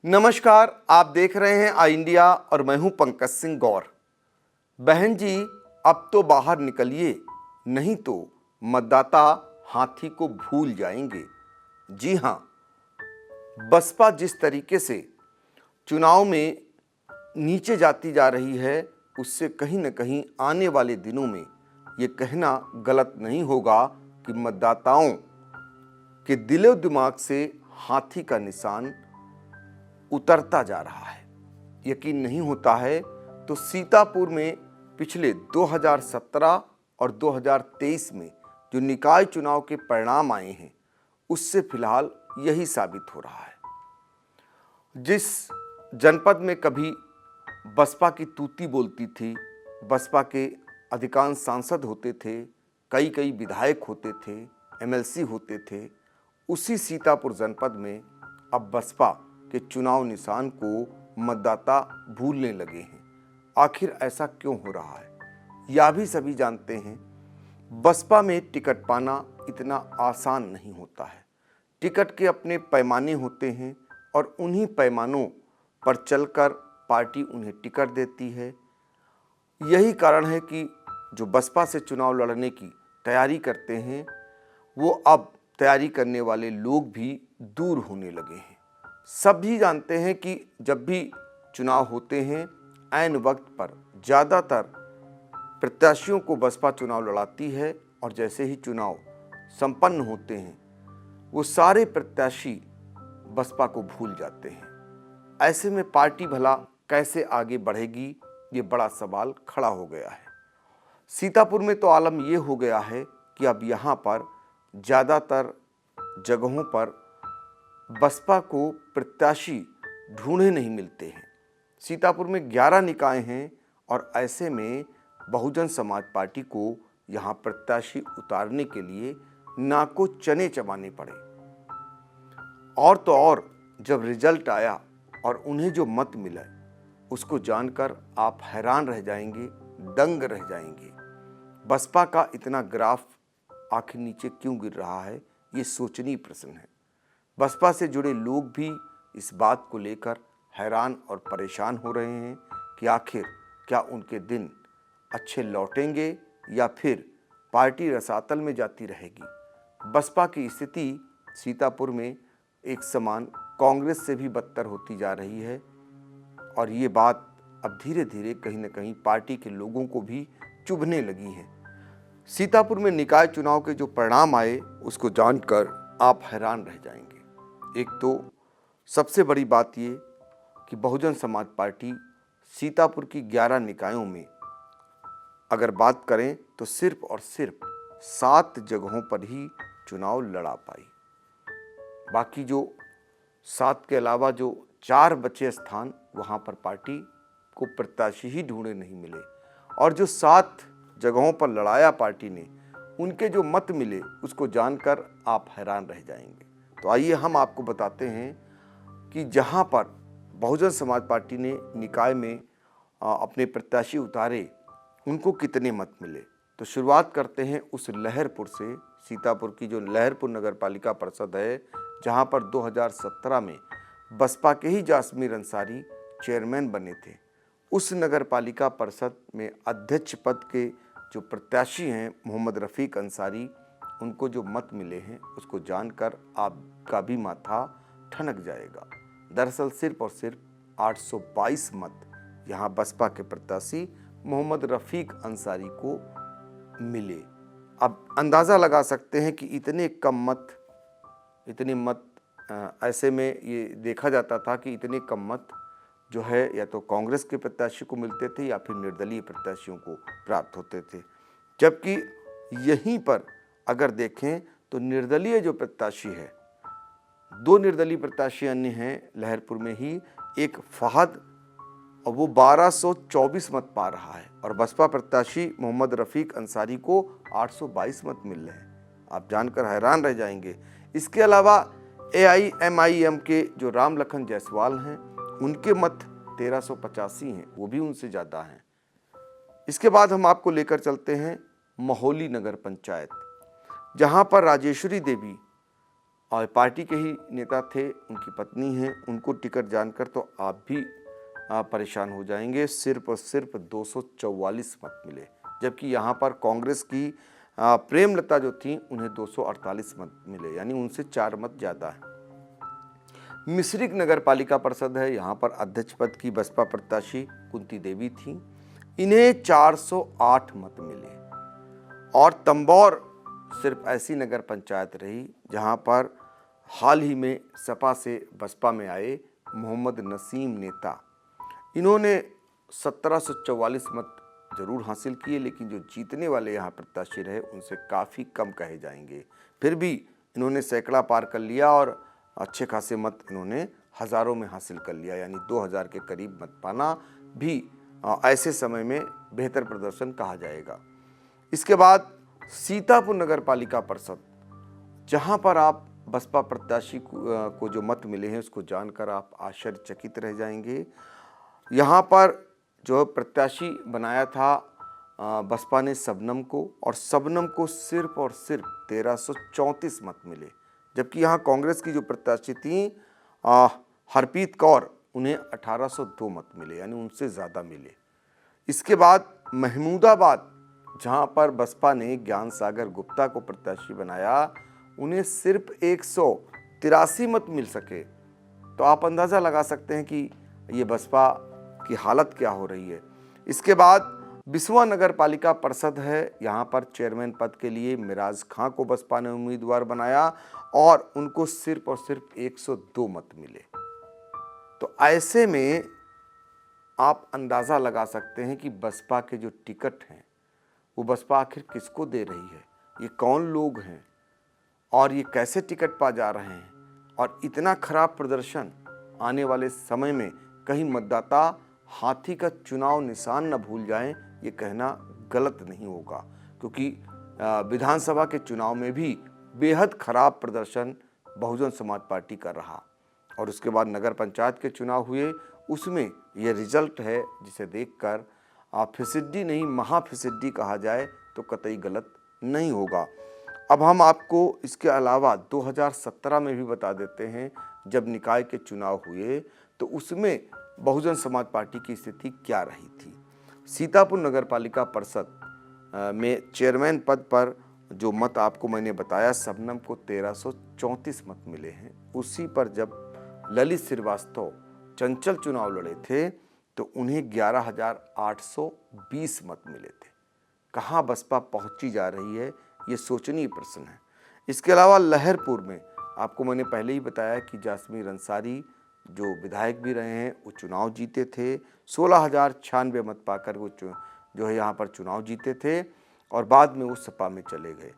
नमस्कार, आप देख रहे हैं आई इंडिया और मैं हूं पंकज सिंह गौर। बहन जी, अब तो बाहर निकलिए, नहीं तो मतदाता हाथी को भूल जाएंगे। जी हां, बसपा जिस तरीके से चुनाव में नीचे जाती जा रही है, उससे कहीं न कहीं आने वाले दिनों में ये कहना गलत नहीं होगा कि मतदाताओं के दिलो दिमाग से हाथी का निशान उतरता जा रहा है। यकीन नहीं होता है तो सीतापुर में पिछले 2017 और 2023 में जो निकाय चुनाव के परिणाम आए हैं, उससे फिलहाल यही साबित हो रहा है। जिस जनपद में कभी बसपा की तूती बोलती थी, बसपा के अधिकांश सांसद होते थे, कई कई विधायक होते थे, एमएलसी होते थे, उसी सीतापुर जनपद में अब बसपा के चुनाव निशान को मतदाता भूलने लगे हैं। आखिर ऐसा क्यों हो रहा है, यह भी सभी जानते हैं। बसपा में टिकट पाना इतना आसान नहीं होता है। टिकट के अपने पैमाने होते हैं और उन्हीं पैमानों पर चलकर पार्टी उन्हें टिकट देती है। यही कारण है कि जो बसपा से चुनाव लड़ने की तैयारी करते हैं, वो अब तैयारी करने वाले लोग भी दूर होने लगे हैं। सभी जानते हैं कि जब भी चुनाव होते हैं, ऐन वक्त पर ज़्यादातर प्रत्याशियों को बसपा चुनाव लड़ाती है और जैसे ही चुनाव संपन्न होते हैं, वो सारे प्रत्याशी बसपा को भूल जाते हैं। ऐसे में पार्टी भला कैसे आगे बढ़ेगी, ये बड़ा सवाल खड़ा हो गया है। सीतापुर में तो आलम ये हो गया है कि अब यहाँ पर ज़्यादातर जगहों पर बसपा को प्रत्याशी ढूंढे नहीं मिलते हैं। सीतापुर में 11 निकाय हैं और ऐसे में बहुजन समाज पार्टी को यहाँ प्रत्याशी उतारने के लिए नाको चने चबाने पड़े। और तो और जब रिजल्ट आया और उन्हें जो मत मिला, उसको जानकर आप हैरान रह जाएंगे, दंग रह जाएंगे। बसपा का इतना ग्राफ आखिर नीचे क्यों गिर रहा है, ये सोचनीय प्रश्न है। बसपा से जुड़े लोग भी इस बात को लेकर हैरान और परेशान हो रहे हैं कि आखिर क्या उनके दिन अच्छे लौटेंगे या फिर पार्टी रसातल में जाती रहेगी। बसपा की स्थिति सीतापुर में एक समान कांग्रेस से भी बदतर होती जा रही है और ये बात अब धीरे धीरे कहीं न कहीं पार्टी के लोगों को भी चुभने लगी है। सीतापुर में निकाय चुनाव के जो परिणाम आए, उसको जानकर आप हैरान रह जाएंगे। एक तो सबसे बड़ी बात ये कि बहुजन समाज पार्टी सीतापुर की 11 निकायों में अगर बात करें तो सिर्फ और सिर्फ 7 जगहों पर ही चुनाव लड़ा पाई। बाकी जो 7 के अलावा जो 4 बचे स्थान, वहाँ पर पार्टी को प्रत्याशी ही ढूंढे नहीं मिले और जो 7 जगहों पर लड़ाया पार्टी ने, उनके जो मत मिले, उसको जानकर आप हैरान रह जाएंगे। तो आइए हम आपको बताते हैं कि जहां पर बहुजन समाज पार्टी ने निकाय में अपने प्रत्याशी उतारे, उनको कितने मत मिले। तो शुरुआत करते हैं उस लहरपुर से। सीतापुर की जो लहरपुर नगर पालिका परिषद है, जहां पर 2017 में बसपा के ही जासमीर अंसारी चेयरमैन बने थे, उस नगर पालिका परिषद में अध्यक्ष पद के जो प्रत्याशी हैं मोहम्मद रफ़ीक अंसारी, उनको जो मत मिले हैं, उसको जानकर आपका भी माथा ठनक जाएगा। दरअसल सिर्फ और सिर्फ 822 मत यहाँ बसपा के प्रत्याशी मोहम्मद रफ़ीक अंसारी को मिले। अब अंदाज़ा लगा सकते हैं कि इतने मत ऐसे में ये देखा जाता था कि इतने कम मत जो है या तो कांग्रेस के प्रत्याशी को मिलते थे या फिर निर्दलीय प्रत्याशियों को प्राप्त होते थे। जबकि यहीं पर अगर देखें तो निर्दलीय जो प्रत्याशी है, 2 निर्दलीय प्रत्याशी अन्य हैं लहरपुर में ही, एक फहद, और वो 1224 मत पा रहा है और बसपा प्रत्याशी मोहम्मद रफ़ीक अंसारी को 822 मत मिल रहे हैं। आप जानकर हैरान रह जाएंगे। इसके अलावा AIMIM के जो राम लखन जायसवाल हैं, उनके मत 1385 हैं, वो भी उनसे ज़्यादा हैं। इसके बाद हम आपको लेकर चलते हैं महोली नगर पंचायत, जहां पर राजेश्वरी देवी और पार्टी के ही नेता थे, उनकी पत्नी हैं, उनको टिकट जानकर तो आप भी परेशान हो जाएंगे। सिर्फ और सिर्फ 244 मत मिले, जबकि यहाँ पर कांग्रेस की प्रेमलता जो थी उन्हें 248 मत मिले, यानी उनसे 4 मत ज़्यादा है। मिश्रिक नगर पालिका परिषद है, यहाँ पर अध्यक्ष पद की बसपा प्रत्याशी कुंती देवी थी, इन्हें 408 मत मिले। और तंबौर सिर्फ ऐसी नगर पंचायत रही जहाँ पर हाल ही में सपा से बसपा में आए मोहम्मद नसीम नेता, इन्होंने 1744 मत जरूर हासिल किए, लेकिन जो जीतने वाले यहाँ प्रत्याशी रहे उनसे काफ़ी कम कहे जाएंगे। फिर भी इन्होंने सैकड़ा पार कर लिया और अच्छे खासे मत इन्होंने हज़ारों में हासिल कर लिया, यानी 2000 के करीब मत पाना भी ऐसे समय में बेहतर प्रदर्शन कहा जाएगा। इसके बाद सीतापुर नगर पालिका परिषद, जहाँ पर आप बसपा प्रत्याशी को जो मत मिले हैं उसको जानकर आप आश्चर्यचकित रह जाएंगे। यहाँ पर जो प्रत्याशी बनाया था बसपा ने शबनम को, और शबनम को सिर्फ और सिर्फ 1334 मत मिले, जबकि यहाँ कांग्रेस की जो प्रत्याशी थी हरप्रीत कौर, उन्हें 1802 मत मिले, यानी उनसे ज़्यादा मिले। इसके बाद महमूदाबाद, जहाँ पर बसपा ने ज्ञान सागर गुप्ता को प्रत्याशी बनाया, उन्हें सिर्फ 183 मत मिल सके। तो आप अंदाज़ा लगा सकते हैं कि ये बसपा की हालत क्या हो रही है। इसके बाद बिस्वा नगर पालिका परिषद है, यहाँ पर चेयरमैन पद के लिए मिराज खां को बसपा ने उम्मीदवार बनाया और उनको सिर्फ और सिर्फ 102 मत मिले। तो ऐसे में आप अंदाज़ा लगा सकते हैं कि बसपा के जो टिकट हैं वो बसपा आखिर किसको दे रही है, ये कौन लोग हैं और ये कैसे टिकट पा जा रहे हैं। और इतना खराब प्रदर्शन आने वाले समय में कहीं मतदाता हाथी का चुनाव निशान न भूल जाएं, ये कहना गलत नहीं होगा, क्योंकि विधानसभा के चुनाव में भी बेहद खराब प्रदर्शन बहुजन समाज पार्टी कर रहा। और उसके बाद नगर पंचायत के चुनाव हुए, उसमें यह रिजल्ट है जिसे देखकर फिसिड्डी नहीं महाफिसिड्डी कहा जाए तो कतई गलत नहीं होगा। अब हम आपको इसके अलावा 2017 में भी बता देते हैं, जब निकाय के चुनाव हुए तो उसमें बहुजन समाज पार्टी की स्थिति क्या रही थी। सीतापुर नगर पालिका परिषद में चेयरमैन पद पर जो मत आपको मैंने बताया, शबनम को 1334 मत मिले हैं। उसी पर जब ललित श्रीवास्तव चंचल चुनाव लड़े थे तो उन्हें 11,820 मत मिले थे। कहाँ बसपा पहुंची जा रही है, ये सोचनीय प्रश्न है। इसके अलावा लहरपुर में आपको मैंने पहले ही बताया कि जासमीर अंसारी जो विधायक भी रहे हैं वो चुनाव जीते थे, 16,096 मत पाकर वो जो है यहाँ पर चुनाव जीते थे और बाद में वो सपा में चले गए।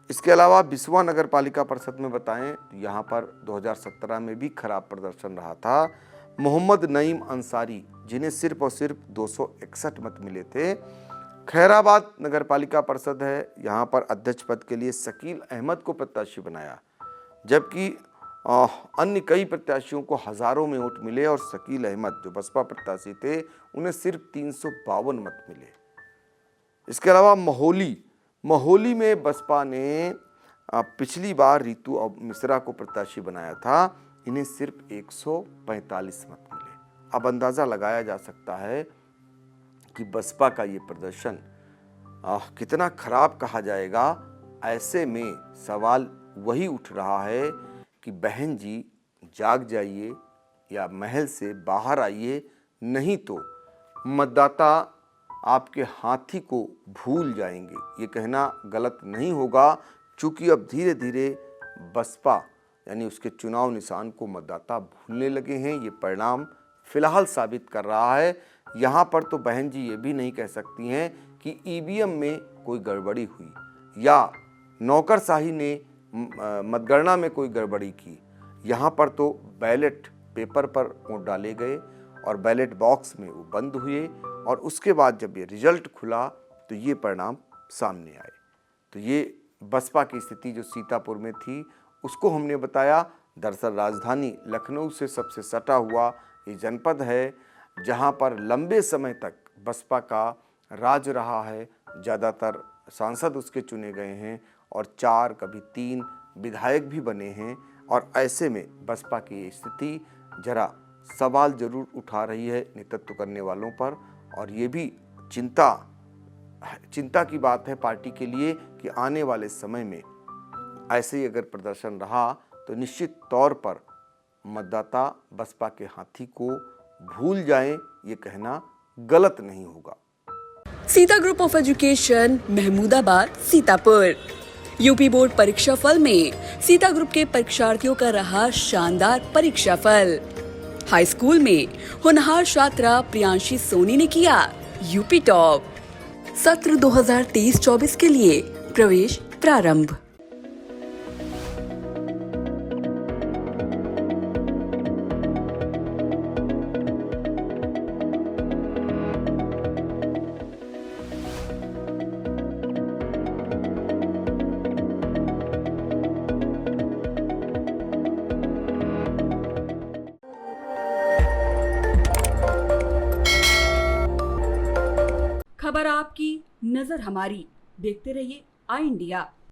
इसके अलावा बिस्वा नगर पालिका परिषद में बताएं तो यहाँ पर 2017 में भी खराब प्रदर्शन रहा था। मोहम्मद नईम अंसारी, जिन्हें सिर्फ और सिर्फ 261 मत मिले थे। खैराबाद नगर पालिका परिषद है, यहाँ पर अध्यक्ष पद के लिए शकील अहमद को प्रत्याशी बनाया, जबकि अन्य कई प्रत्याशियों को हजारों में वोट मिले और शकील अहमद जो बसपा प्रत्याशी थे उन्हें सिर्फ 352 मत मिले। इसके अलावा महोली में बसपा ने पिछली बार रितु मिश्रा को प्रत्याशी बनाया था, इन्हें सिर्फ 145 मत मिले। अब अंदाज़ा लगाया जा सकता है कि बसपा का ये प्रदर्शन कितना खराब कहा जाएगा। ऐसे में सवाल वही उठ रहा है कि बहन जी जाग जाइए या महल से बाहर आइए, नहीं तो मतदाता आपके हाथी को भूल जाएंगे। ये कहना गलत नहीं होगा, चूँकि अब धीरे धीरे बसपा यानी उसके चुनाव निशान को मतदाता भूलने लगे हैं। ये परिणाम फिलहाल साबित कर रहा है। यहाँ पर तो बहन जी ये भी नहीं कह सकती हैं कि ईवीएम में कोई गड़बड़ी हुई या नौकरशाही ने मतगणना में कोई गड़बड़ी की। यहाँ पर तो बैलेट पेपर पर वोट डाले गए और बैलेट बॉक्स में वो बंद हुए और उसके बाद जब ये रिजल्ट खुला तो ये परिणाम सामने आए। तो ये बसपा की स्थिति जो सीतापुर में थी उसको हमने बताया। दरअसल राजधानी लखनऊ से सबसे सटा हुआ ये जनपद है, जहाँ पर लंबे समय तक बसपा का राज रहा है। ज़्यादातर सांसद उसके चुने गए हैं और 4 कभी 3 विधायक भी बने हैं और ऐसे में बसपा की स्थिति जरा सवाल जरूर उठा रही है नेतृत्व करने वालों पर। और ये भी चिंता की बात है पार्टी के लिए कि आने वाले समय में ऐसे ही अगर प्रदर्शन रहा तो निश्चित तौर पर मतदाता बसपा के हाथी को भूल जाएं, ये कहना गलत नहीं होगा। Sita group of education, Mahmudabad, Sitapur. UP board परीक्षा फल में सीता ग्रुप के परीक्षार्थियों का रहा शानदार परीक्षा फल। हाई स्कूल में होनहार छात्रा प्रियांशी सोनी ने किया यूपी टॉप। सत्र 2023-24 के लिए प्रवेश प्रारंभ। खबर आपकी, नजर हमारी। देखते रहिए आई इंडिया।